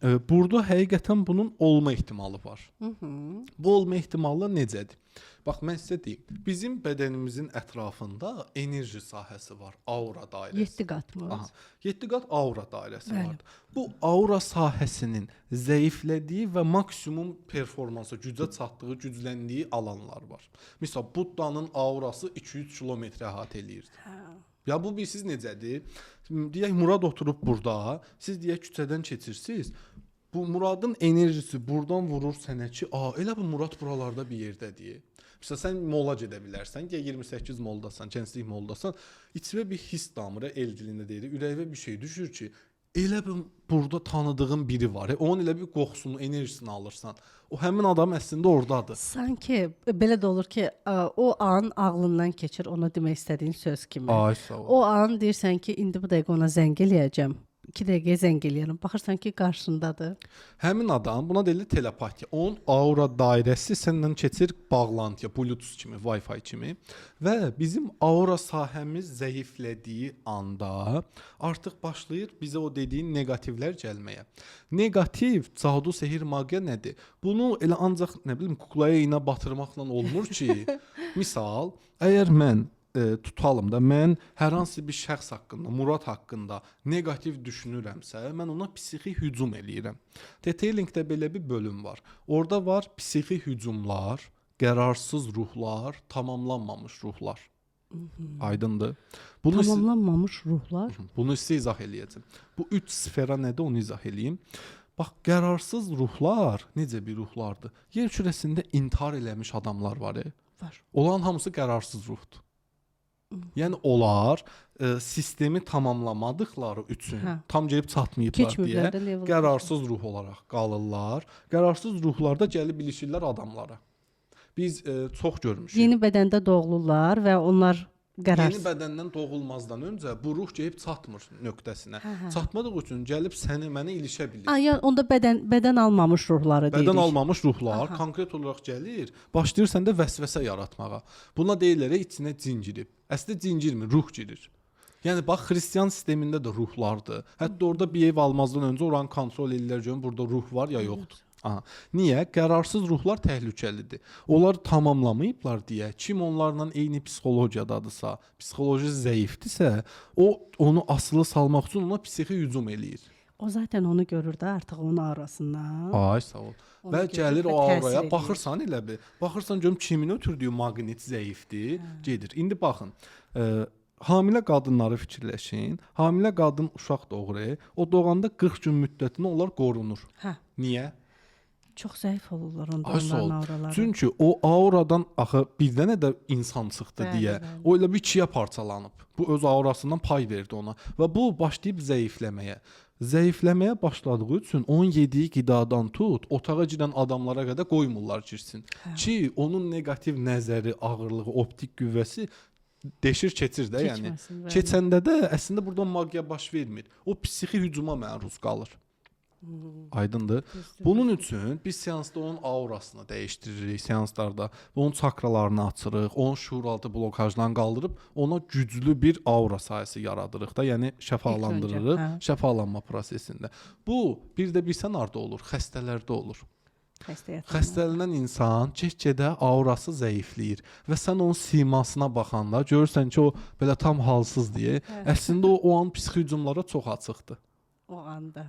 Burada həqiqətən bunun olma ehtimalı var. Hı hı. Bu olma ehtimalı necədir? Bax, mən sizə deyim. Bizim bədənimizin ətrafında enerji sahəsi var, aura dairəsi. 7 qat mı? Aha, 7 qat aura dairəsi Bəli. var. Bu aura sahəsinin zəiflədiyi və maksimum performansa, gücə çatdığı, gücləndiyi alanlar var. Məsələn, Buddanın aurası 200 kilometr əhatə eləyir. Hə. Ya bu bilirsiniz necədir? Deyək Murad oturub burada, siz deyək küçədən keçirsiniz. Bu Muradın enerjisi buradan vurur sənə ki, elə bu Murad buralarda bir yerdədir. Məsələn, sən molla gedə bilərsən, 28 moldasan, gənclik moldasan, içimə bir hiss damır, el dilində deyirik, ürəyimə bir şey düşür ki, elə bir burada tanıdığım biri var. Onun elə bir qoxusunu, enerjisini alırsan. O həmin adam əslində oradadır. Sanki belə də olur ki, o an ağlından keçir ona demək istədiyin söz kimi. Ay sağ ol. O an deyirsən ki, indi bu dəqiqə ona zəng eləyəcəm. 2 dəqiqəyə zəng eləyirəm. Baxırsan ki, qarşındadır. Həmin adam, buna deyilir telepatiya. Onun aura dairəsi səndən keçir bağlantıya, Bluetooth kimi, Wi-Fi kimi və bizim aura sahəmiz zəiflədiyi anda artıq başlayır bizə o dediyin neqativlər gəlməyə. Neqativ, cadu, sehir, magiya nədir? Bunu elə ancaq nə bilim kuklaya iynə batırmaqla olmur ki. Misal, əgər mən tutalım da mən hər hansı bir şəxs haqqında, Murad haqqında neqativ düşünürəmsə, mən ona psixi hücum eləyirəm. Detailingdə belə bir bölüm var. Orada var psixi hücumlar, qərarsız ruhlar, tamamlanmamış ruhlar. Aydındır. Tamamlanmamış ruhlar. Bunu sizə izah eləyəcəm. Bu 3 sfera nədir, onu izah eləyim. Bax, qərarsız ruhlar necə bir ruhlardır? Yer kürəsində intihar eləmiş adamlar var. Var. Onların hamısı qərarsız ruhdur. Yəni onlar sistemi tamamlamadıqları üçün tam gəlib çatmayıblar deyə qərarsız ruh olaraq qalırlar. Qərarsız ruhlarda gəlib ilişirlər adamlara. Biz çox görmüşük. Yeni bədəndə doğulurlar və onlar qərarsız. Yeni bədəndən doğulmazdan öncə bu ruh gəlib çatmır nöqtəsinə. Çatmadığı üçün gəlib səni mənə ilişə bilir. Yəni onda bədən almamış ruhları deyirik. Bədən almamış ruhlar konkret olaraq gəlir, başlayır səndə vəsvəsə yaratmağa. Buna deyirlər içinə cin girib. Əslində cin girmir, ruh girir. Yəni bax, xristian sistemində də ruhlardır. Hətta orada bir ev almazdan öncə oranı kontrol edirlər görün, burada ruh var ya yoxdur. Aha. Niyə? Qərarsız ruhlar təhlükəlidir. Onlar tamamlamayıblar deyə, kim onlarla eyni psixologiyadadısa, psixoloji zəifdirsə, o onu asılı salmaq üçün ona psixi hücum eləyir. O zaten onu görür də artıq onun aurasından. Ay sağ ol. Və gəlir o auraya, baxırsan elə bir. Baxırsan görüm kimin ötürdüyü maqnit zəifdir, gedir. İndi baxın, hamilə qadınları fikirləşin. Hamilə qadın uşaq doğurur. O doğanda 40 gün müddətində onlar qorunur. Niyə? Çox zəif olurlar onların auraları. Çünki o auradan axı bir dənə də insan çıxdı deyə, o elə bir ikiyə parçalanıb. Bu öz aurasından pay verdi ona və bu başlayıb zəifləməyə. Zəifləməyə başladığı üçün onun yediyi qidadan tut, otağa girən adamlara qədər qoymurlar girsin. Ki onun neqativ nəzəri, ağırlığı, optik qüvvəsi deşir keçir də, yəni. Keçəndə də əslində burada magiya baş vermir. O psixi hücuma məruz qalır. Aydındır. Bunun üçün biz seansda onun aurasını dəyişdiririk, seanslarda onun çakralarını açırıq, onun şuuraltı blokajlarını qaldırıb ona güclü bir aura sahəsi yaradırıq da, yəni şəfalandırırıq, şəfalanma prosesində. Bu bir də bilsən harda olur? Xəstələrdə olur. Xəstələnən insan get-gedə aurası zəifləyir və sən onun simasına baxanda görürsən ki, o belə tam halsız deyə, əslində o an psixi hücumlara çox açıqdır. O anda.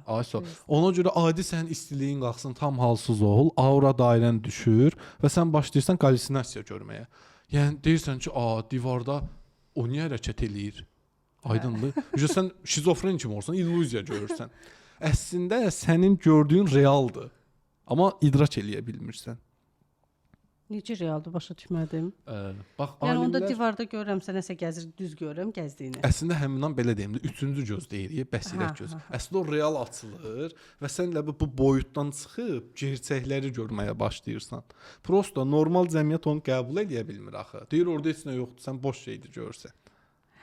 Ona görə adi sənin istiliyin qalxsın, tam halsız ol, aura dairən düşür və sən başlayırsan halüsinasiya görməyə. Yəni deyirsən ki, divarda o niyə hərəkət eləyir? Aydındır? Sən şizofren kimi olsan, illüziya görürsən. Əslində sənin gördüyün realdır. Amma idrak eləyə bilmirsən. Necə realdır, başa düşmədim. Bax, yəni onda divarda görürəmsə nəsə gəzir, düz görürəm gəzdiyini. Əslində həmindən belə deyim də, üçüncü göz deyirik, bəsirət göz. Əslində o real açılır və sən elə bu boyutdan çıxıb gerçəkləri görməyə başlayırsan. Prosta normal cəmiyyət onu qəbul edə bilmir axı. Deyir orada heç nə yoxdur, sən boş şeydir görürsən.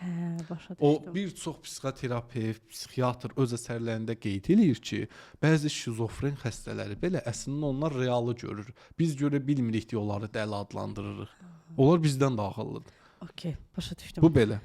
Başa düşdüm. O bir çox psixoterapevt, psixiatr öz əsərlərində qeyd edir ki, bəzi şizofren xəstələri belə əslində onlar realı görür. Biz görə bilmirik deyə onları dəli adlandırırıq. Onlar bizdən də ağıllıdır. Okay, başa düşdüm. Bu belə.